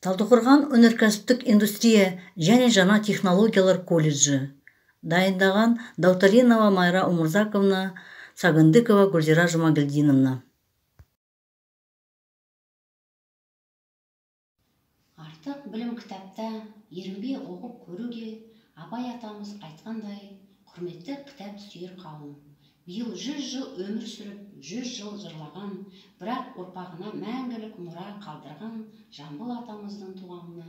Талдықорған өнеркәсіптік индустрия және жаңа технологиялар колледжі. Дайындаған Даутаринова Майра Умурзаковна, Сагындыкова Гүлзира Жұмагелдиновна. Артық білім кітапта ерінбей оқып көруге, Абай атамыз айтқандай, құрметті кітап сүйер қауым. Биыл 100 жыл өмір сүріп, 100 жыл жырлаған, бірақ ұрпағына мәңгілік мұра қалдырған Жамбыл атамыздың туғанына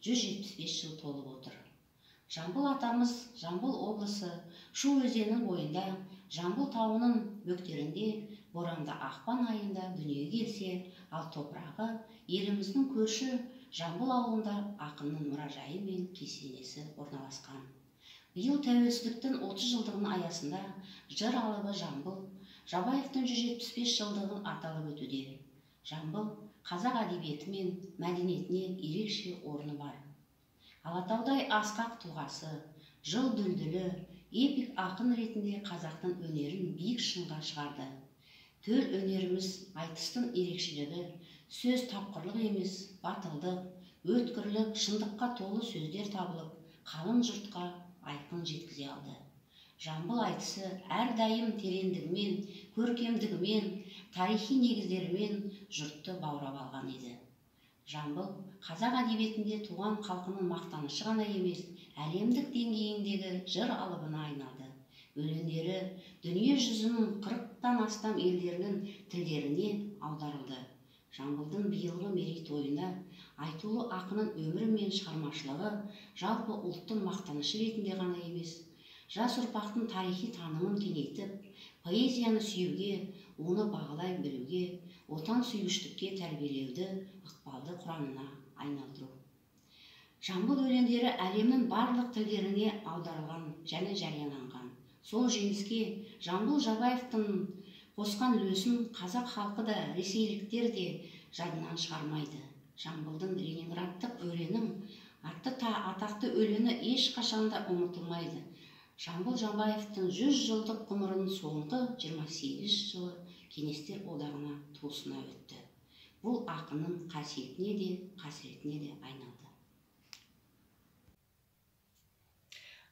175 жыл толып отыр. Жамбыл атамыз Жамбыл облысы Шу өзенінің бойында, Жамбыл тауының бөктерінде, боранды ақпан айында дүниеге келсе, ал топырағы еліміздің көрші Жамбыл ауылында ақынның мұражайы мен кесенесі орналасқан. Биыл тәуелсіздіктің 30 жылдығының аясында жыр алыбы Жамбыл, Жабаевтың 175 жылдығын аталып өтуде. Жамбыл қазақ әдебиеті мен мәдениетіне ерекше орны бар. Алатаудай асқақ тұлғасы, жыл дүлдүлі, эпик ақын ретінде қазақтың өнерін биік шыңға шығарды. Төл өнеріміз айтыстың ерекшелігі, сөз тапқырлық емес, батылдық, өткірлік, шындыққа толы сөздер табылып, қалың жұртқа айқын жеткізе алды. Жамбыл айтысы әрдайым тереңдігімен, көркемдігімен, тарихи негіздерімен жұртты баурап алған еді. Жамбыл қазақ әдебиетінде туған халқының мақтанышы ғана емес, әлемдік деңгейіндегі жыр алыбына айналды. Өлеңдері дүние жүзінің 40-тан астам елдерінің тілдеріне аударылды. Жамбылдың биылғы мерейтойына айтулы ақынның өмірі мен шығармашылығы жалпы ұлттың мақтанышы ретінде ғана емес, жас ұрпақтың тарихи танымын кеңейтіп, поэзияны сүюге, оны бағалай білуге, отан сүйгіштікке тәрбиелеуді ықпалды құрамына айналдыру. Жамбыл өлеңдері әлемнің барлық тілдеріне аударылған және жарияланған. Сол жеңіске Жамбыл Жабаевтың қосқан үлесін қазақ халқы да, ресейліктер де жадынан шығармайды. Жамбылдың Ленинградтық өлеңінің атақты өлеңі ешқашанда ұмытылмайды. Жамбыл Жабаевтың 100 жылдық ғұмырының соңғы 28 жылы Кеңестер одағына туысына өтті. Бұл ақынның қасиетіне де, қасіретіне де айналды.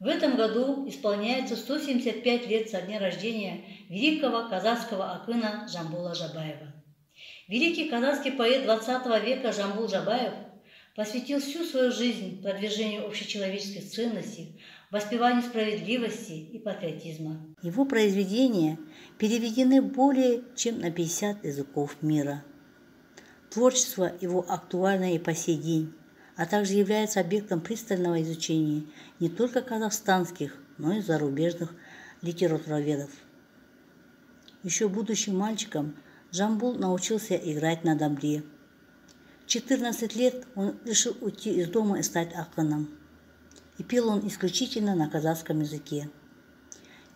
В этом году исполняется 175 лет со дня рождения великого казахского акына Жамбула Жабаева. Великий казахский поэт 20 века Жамбул Жабаев посвятил всю свою жизнь продвижению общечеловеческих ценностей, воспеванию справедливости и патриотизма. Его произведения переведены более чем на 50 языков мира. Творчество его актуально и по сей день, а также является объектом пристального изучения не только казахстанских, но и зарубежных литературоведов. Еще будучи мальчиком, Жамбул научился играть на домбре. В 14 лет он решил уйти из дома и стать акыном. И пел он исключительно на казахском языке.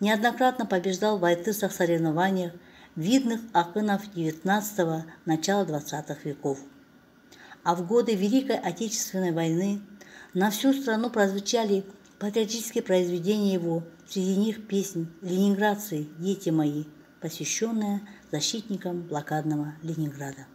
Неоднократно побеждал в айтысах соревнованиях видных акынов 19-го, начала 20-х веков. А в годы Великой Отечественной войны на всю страну прозвучали патриотические произведения его, среди них песнь «Ленинградцы, дети мои», посвященная защитникам блокадного Ленинграда.